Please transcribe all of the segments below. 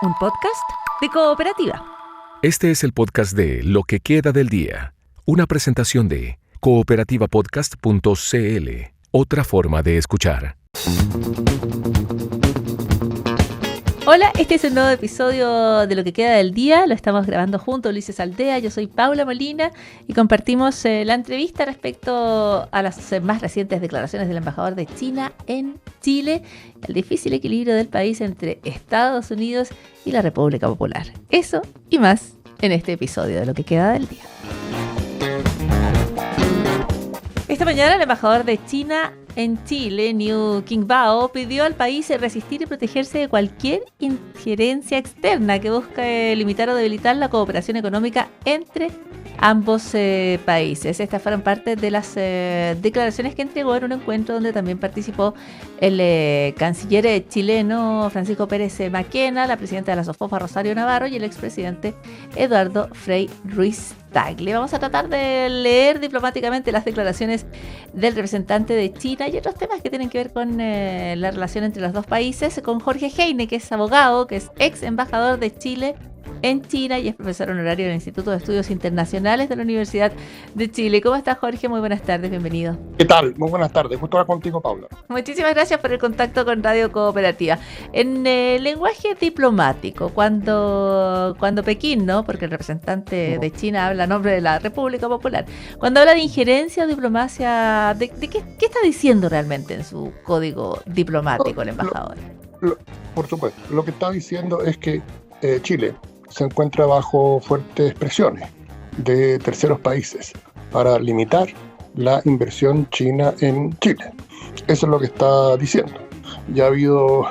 un podcast de Cooperativa. Este es el podcast de Lo que queda del día, una presentación de cooperativapodcast.cl, otra forma de escuchar. Hola, este es un nuevo episodio de Lo que queda del día. Lo estamos grabando junto a Ulises Aldea. Yo soy Paula Molina y compartimos la entrevista respecto a las más recientes declaraciones del embajador de China en Chile, el difícil equilibrio del país entre Estados Unidos y la República Popular. Eso y más en este episodio de Lo que queda del día. Esta mañana el embajador de China en Chile, Liu Qingbao, pidió al país resistir y protegerse de cualquier injerencia externa que busque limitar o debilitar la cooperación económica entre ambos países. Estas fueron parte de las declaraciones que entregó en un encuentro donde también participó el canciller chileno Francisco Pérez Maquena, la presidenta de la SOFOFA Rosario Navarro y el expresidente Eduardo Frei Ruiz-Tagle. Vamos a tratar de leer diplomáticamente las declaraciones del representante de China y otros temas que tienen que ver con la relación entre los dos países, con Jorge Heine, que es abogado, que es ex embajador de Chile en China y es profesor honorario del Instituto de Estudios Internacionales de la Universidad de Chile. ¿Cómo estás, Jorge? Muy buenas tardes, bienvenido. ¿Qué tal? Muy buenas tardes. Justo ahora contigo, Paula. Muchísimas gracias por el contacto con Radio Cooperativa. En lenguaje diplomático, cuando Pekín, ¿no? Porque el representante de China habla a nombre de la República Popular, cuando habla de injerencia o diplomacia, ¿de qué está diciendo realmente en su código diplomático el embajador? Por supuesto. Lo que está diciendo es que Chile se encuentra bajo fuertes presiones de terceros países para limitar la inversión china en Chile. Eso es lo que está diciendo. Ya ha habido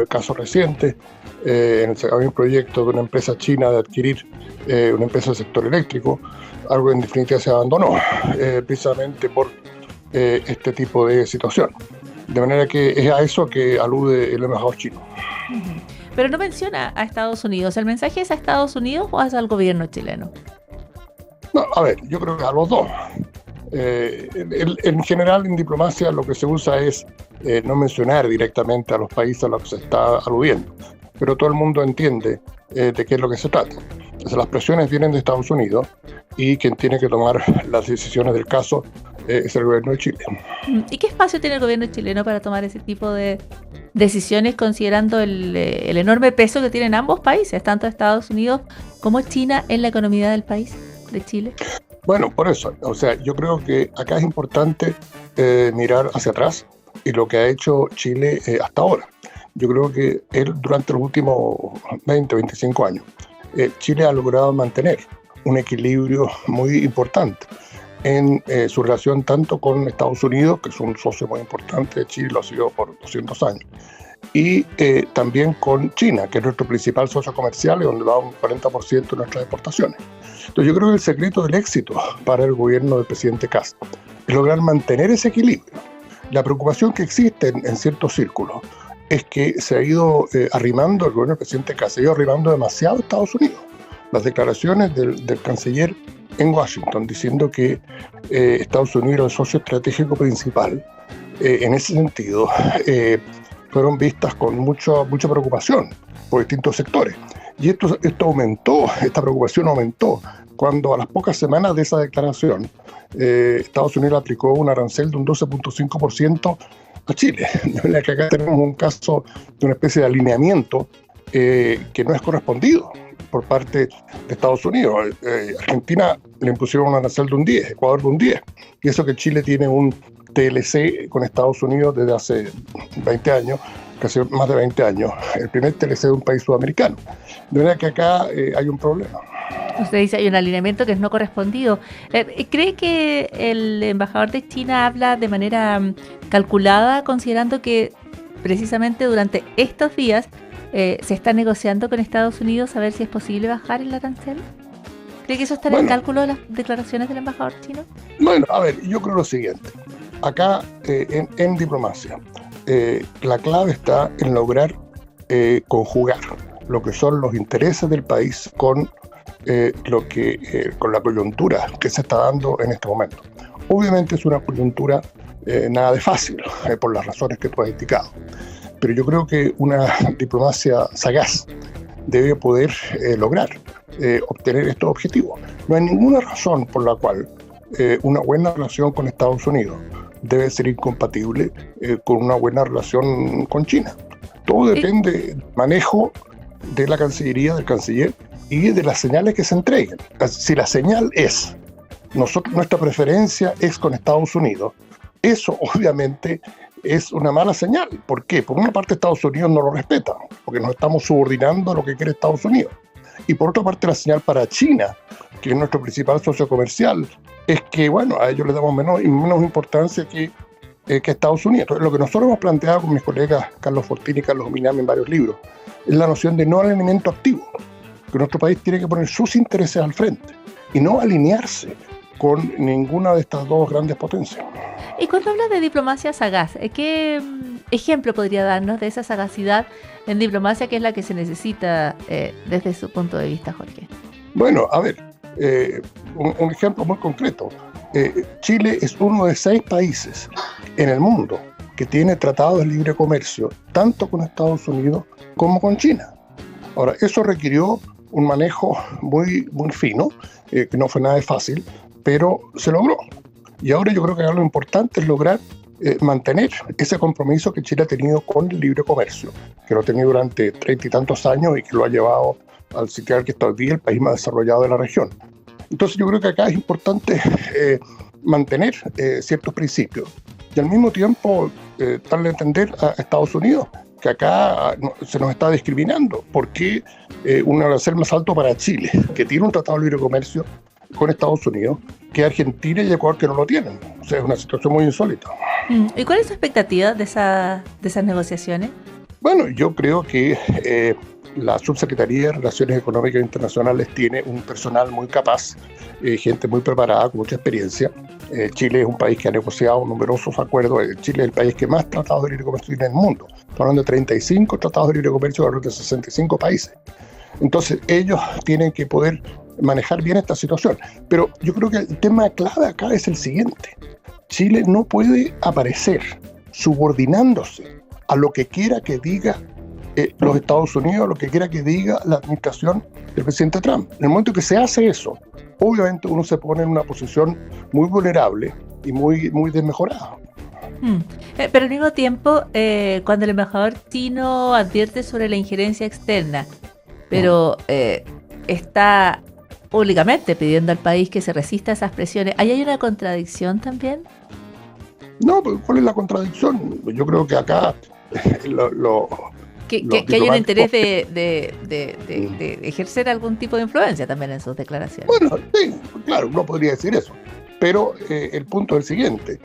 casos recientes. Había un proyecto de una empresa china de adquirir una empresa del sector eléctrico, algo que en definitiva se abandonó precisamente por este tipo de situación. De manera que es a eso que alude el embajador chino. Pero no menciona a Estados Unidos. ¿El mensaje es a Estados Unidos o es al gobierno chileno? No, a ver, yo creo que a los dos. En general, en diplomacia lo que se usa es no mencionar directamente a los países a los que se está aludiendo. Pero todo el mundo entiende de qué es lo que se trata. Entonces, las presiones vienen de Estados Unidos y quien tiene que tomar las decisiones del caso es el gobierno de Chile. ¿Y qué espacio tiene el gobierno chileno para tomar ese tipo de decisiones considerando el enorme peso que tienen ambos países, tanto Estados Unidos como China, en la economía del país, de Chile? Bueno, por eso, o sea, yo creo que acá es importante mirar hacia atrás y lo que ha hecho Chile hasta ahora. Yo creo que durante los últimos 20, 25 años, Chile ha logrado mantener un equilibrio muy importante en su relación tanto con Estados Unidos, que es un socio muy importante de Chile, lo ha sido por 200 años, y también con China, que es nuestro principal socio comercial y donde va un 40% de nuestras exportaciones. Entonces yo creo que el secreto del éxito para el gobierno del presidente Castro es lograr mantener ese equilibrio. La preocupación que existe en ciertos círculos es que se ha ido arrimando, el gobierno del presidente Castro se ha ido arrimando demasiado a Estados Unidos. Las declaraciones del canciller en Washington diciendo que Estados Unidos era el socio estratégico principal, en ese sentido fueron vistas con mucha preocupación por distintos sectores. Y esto aumentó, esta preocupación aumentó cuando a las pocas semanas de esa declaración Estados Unidos aplicó un arancel de un 12.5% a Chile. De manera que acá tenemos un caso de una especie de alineamiento que no es correspondido por parte de Estados Unidos. Argentina le impusieron un arancel de un 10, Ecuador de un 10, y eso que Chile tiene un TLC con Estados Unidos desde hace 20 años, casi más de 20 años, el primer TLC de un país sudamericano. De manera que acá hay un problema. Usted dice hay un alineamiento que es no correspondido. ¿Cree que el embajador de China habla de manera calculada, considerando que precisamente durante estos días se está negociando con Estados Unidos a ver si es posible bajar el arancel? ¿Cree que eso está en el cálculo de las declaraciones del embajador chino? Bueno, a ver, yo creo lo siguiente. Acá, en diplomacia, la clave está en lograr conjugar lo que son los intereses del país con con la coyuntura que se está dando en este momento. Obviamente es una coyuntura nada de fácil, por las razones que tú has indicado. Pero yo creo que una diplomacia sagaz debe poder lograr obtener estos objetivos. No hay ninguna razón por la cual una buena relación con Estados Unidos debe ser incompatible con una buena relación con China. Todo depende del manejo de la Cancillería, del canciller, y de las señales que se entreguen. Si la señal es, nuestra preferencia es con Estados Unidos, eso obviamente es una mala señal. ¿Por qué? Por una parte Estados Unidos no lo respeta, porque nos estamos subordinando a lo que quiere Estados Unidos. Y por otra parte la señal para China, que es nuestro principal socio comercial, es que, bueno, a ellos les damos menos importancia que Estados Unidos. Entonces, lo que nosotros hemos planteado con mis colegas Carlos Fortini y Carlos Minami en varios libros es la noción de no alineamiento activo, que nuestro país tiene que poner sus intereses al frente y no alinearse con ninguna de estas dos grandes potencias. Y cuando hablas de diplomacia sagaz, ¿qué ejemplo podría darnos de esa sagacidad en diplomacia que es la que se necesita desde su punto de vista, Jorge? Bueno, a ver, un ejemplo muy concreto. Chile es uno de 6 países en el mundo que tiene tratados de libre comercio tanto con Estados Unidos como con China. Ahora, eso requirió un manejo muy, muy fino, que no fue nada fácil, pero se logró. Y ahora yo creo que lo importante es lograr mantener ese compromiso que Chile ha tenido con el libre comercio, que lo ha tenido durante 30 y tantos años y que lo ha llevado al sitial que está hoy día el país más desarrollado de la región. Entonces yo creo que acá es importante mantener ciertos principios y al mismo tiempo darle a entender a Estados Unidos que acá se nos está discriminando. ¿Por qué un arancel más alto para Chile, que tiene un tratado de libre comercio con Estados Unidos, que Argentina y Ecuador que no lo tienen? O sea, es una situación muy insólita. ¿Y cuál es su expectativa de esas negociaciones? Bueno, yo creo que la Subsecretaría de Relaciones Económicas Internacionales tiene un personal muy capaz, gente muy preparada, con mucha experiencia. Chile es un país que ha negociado numerosos acuerdos. Chile es el país que más tratados de libre comercio tiene en el mundo. Estamos hablando de 35 tratados de libre comercio alrededor de 65 países. Entonces, ellos tienen que poder manejar bien esta situación. Pero yo creo que el tema clave acá es el siguiente. Chile no puede aparecer subordinándose a lo que quiera que diga los Estados Unidos, lo que quiera que diga la administración del presidente Trump. En el momento que se hace eso, obviamente uno se pone en una posición muy vulnerable y muy, muy desmejorada. Pero al mismo tiempo, cuando el embajador chino advierte sobre la injerencia externa, pero está públicamente pidiendo al país que se resista a esas presiones, ¿ahí hay una contradicción también? No, pues ¿cuál es la contradicción? Yo creo que acá que hay un interés de ejercer algún tipo de influencia también en sus declaraciones. Bueno, sí, claro, uno podría decir eso. Pero el punto es el siguiente.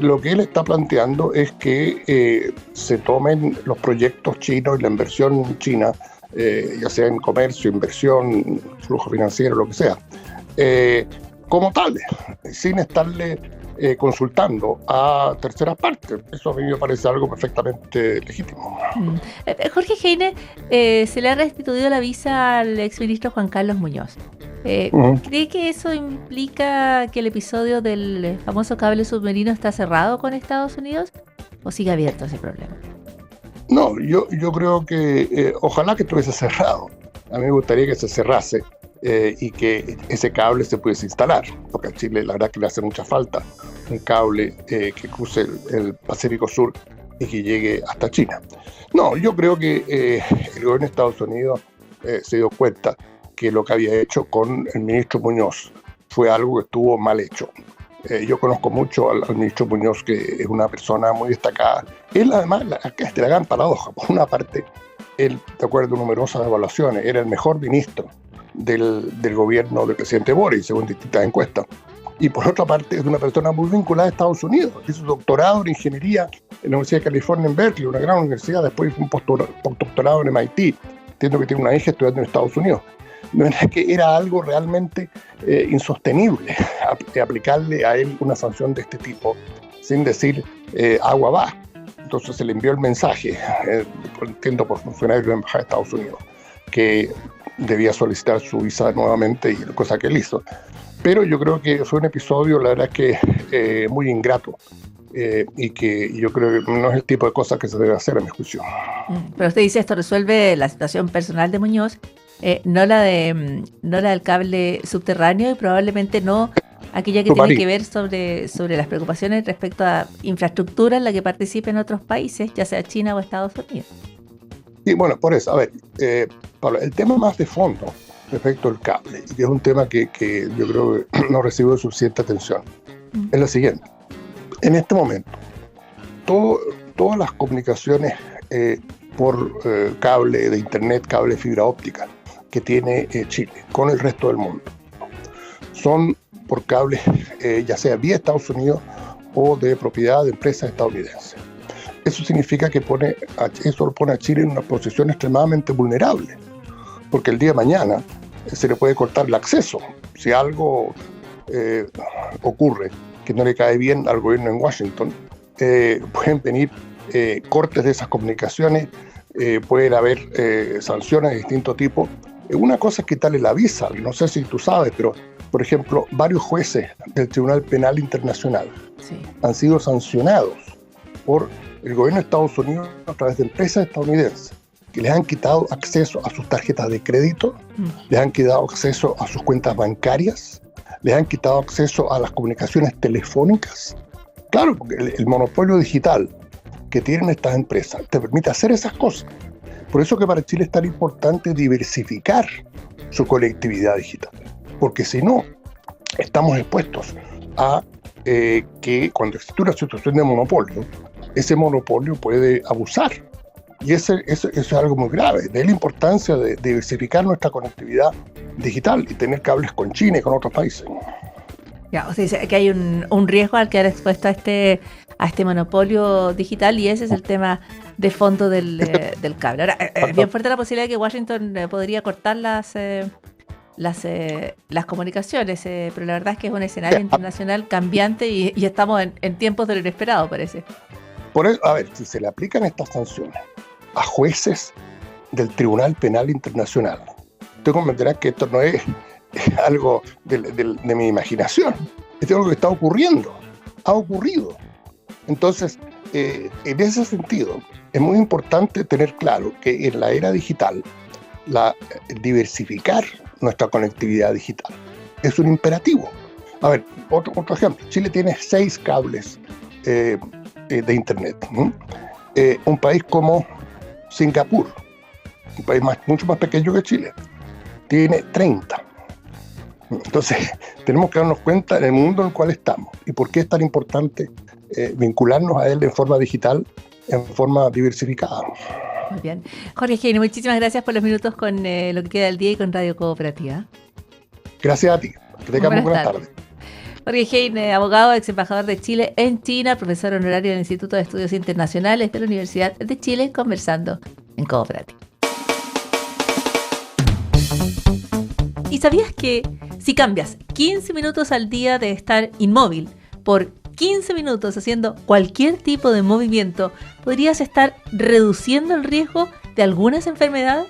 Lo que él está planteando es que se tomen los proyectos chinos y la inversión china, ya sea en comercio, inversión, flujo financiero, lo que sea, como tales, sin estarle consultando a terceras partes. Eso a mí me parece algo perfectamente legítimo. Jorge Heine, se le ha restituido la visa al exministro Juan Carlos Muñoz. ¿Cree que eso implica que el episodio del famoso cable submarino está cerrado con Estados Unidos o sigue abierto ese problema? No, yo creo que ojalá que estuviese cerrado. A mí me gustaría que se cerrase y que ese cable se pudiese instalar, porque a Chile la verdad que le hace mucha falta un cable que cruce el Pacífico Sur y que llegue hasta China. No, yo creo que el gobierno de Estados Unidos se dio cuenta que lo que había hecho con el ministro Muñoz fue algo que estuvo mal hecho. Yo conozco mucho al ministro Muñoz, que es una persona muy destacada. Él además, acá es la gran paradoja. Por una parte, él, de acuerdo a numerosas evaluaciones, era el mejor ministro del gobierno del presidente Boric, según distintas encuestas. Y por otra parte, es una persona muy vinculada a Estados Unidos. Hizo su doctorado en ingeniería en la Universidad de California en Berkeley, una gran universidad. Después hizo un postdoctorado en MIT. Entiendo que tiene una hija estudiando en Estados Unidos. No era que era algo realmente insostenible aplicarle a él una sanción de este tipo sin decir agua va. Entonces se le envió el mensaje, entiendo por funcionarios de la Embajada de Estados Unidos, que debía solicitar su visa nuevamente, y cosa que él hizo. Pero yo creo que fue un episodio, la verdad es que muy ingrato y que yo creo que no es el tipo de cosas que se debe hacer, a mi juicio. Pero usted dice esto resuelve la situación personal de Muñoz, no la del cable subterráneo y probablemente no aquella que tiene que ver sobre las preocupaciones respecto a infraestructura en la que participen otros países, ya sea China o Estados Unidos. Sí, bueno, por eso, a ver, Pablo, el tema más de fondo respecto al cable, y que es un tema que yo creo que no recibe suficiente atención, es lo siguiente. En este momento, todas las comunicaciones por cable de internet, cable de fibra óptica que tiene Chile con el resto del mundo, son por cables ya sea vía Estados Unidos o de propiedad de empresas estadounidenses. Eso significa que eso lo pone a Chile en una posición extremadamente vulnerable, porque el día de mañana se le puede cortar el acceso. Si algo ocurre que no le cae bien al gobierno en Washington, pueden venir cortes de esas comunicaciones, pueden haber sanciones de distinto tipo. Una cosa es quitarle la visa, no sé si tú sabes, pero por ejemplo, varios jueces del Tribunal Penal Internacional han sido sancionados por el gobierno de Estados Unidos a través de empresas estadounidenses que les han quitado acceso a sus tarjetas de crédito, les han quitado acceso a sus cuentas bancarias, les han quitado acceso a las comunicaciones telefónicas. Claro, porque el monopolio digital que tienen estas empresas te permite hacer esas cosas. Por eso que para Chile es tan importante diversificar su conectividad digital, porque si no, estamos expuestos a que cuando existe una situación de monopolio, ese monopolio puede abusar. Y eso es algo muy grave. De ahí la importancia de diversificar nuestra conectividad digital y tener cables con China y con otros países. Ya, o sea, dice que hay un riesgo al quedar expuesto a este monopolio digital, y ese es el tema de fondo del cable. Ahora, es bien fuerte la posibilidad de que Washington podría cortar las comunicaciones, pero la verdad es que es un escenario internacional cambiante y estamos en tiempos de lo inesperado, parece. Por eso, a ver, si se le aplican estas sanciones a jueces del Tribunal Penal Internacional, usted comprenderá que esto no es algo de mi imaginación, es algo que está ocurriendo, ha ocurrido. Entonces, en ese sentido, es muy importante tener claro que en la era digital, diversificar nuestra conectividad digital es un imperativo. A ver, otro ejemplo, Chile tiene 6 cables de internet, ¿no? Un país como Singapur, un país mucho más pequeño que Chile, tiene 30. Entonces, tenemos que darnos cuenta en el mundo en el cual estamos y por qué es tan importante vincularnos a él en forma digital, en forma diversificada. Muy bien. Jorge Heine, muchísimas gracias por los minutos con lo que queda del día y con Radio Cooperativa. Gracias a ti. Que tengas muy buenas tardes. Jorge Heine, abogado, ex embajador de Chile en China, profesor honorario del Instituto de Estudios Internacionales de la Universidad de Chile, conversando en Cooperativa. ¿Y sabías que si cambias 15 minutos al día de estar inmóvil por 15 minutos haciendo cualquier tipo de movimiento, podrías estar reduciendo el riesgo de algunas enfermedades?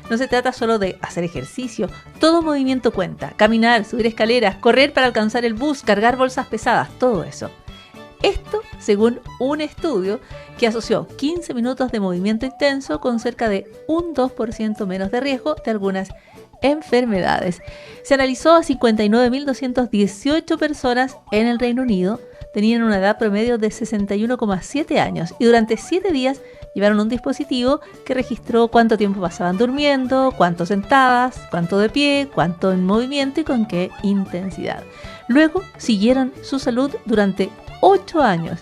No se trata solo de hacer ejercicio, todo movimiento cuenta. Caminar, subir escaleras, correr para alcanzar el bus, cargar bolsas pesadas, todo eso. Esto según un estudio que asoció 15 minutos de movimiento intenso con cerca de un 2% menos de riesgo de algunas enfermedades. Se analizó a 59.218 personas en el Reino Unido, tenían una edad promedio de 61,7 años y durante 7 días llevaron un dispositivo que registró cuánto tiempo pasaban durmiendo, cuánto sentadas, cuánto de pie, cuánto en movimiento y con qué intensidad. Luego siguieron su salud durante 8 años.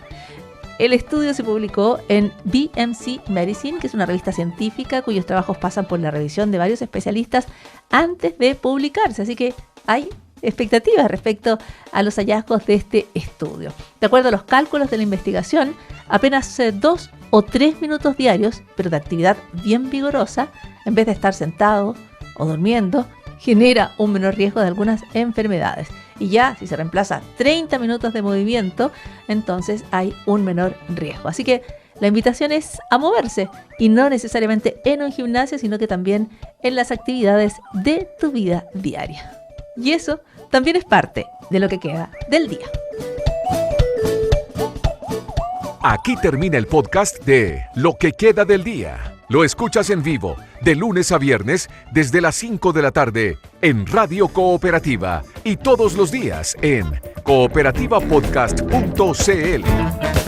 El estudio se publicó en BMC Medicine, que es una revista científica cuyos trabajos pasan por la revisión de varios especialistas antes de publicarse, así que hay expectativas respecto a los hallazgos de este estudio. De acuerdo a los cálculos de la investigación, apenas 2 o 3 minutos diarios, pero de actividad bien vigorosa, en vez de estar sentado o durmiendo, genera un menor riesgo de algunas enfermedades. Y ya, si se reemplaza 30 minutos de movimiento, entonces hay un menor riesgo. Así que la invitación es a moverse, y no necesariamente en un gimnasio, sino que también en las actividades de tu vida diaria. Y eso también es parte de lo que queda del día. Aquí termina el podcast de Lo que queda del día. Lo escuchas en vivo, de lunes a viernes, desde las 5 de la tarde, en Radio Cooperativa y todos los días en cooperativapodcast.cl.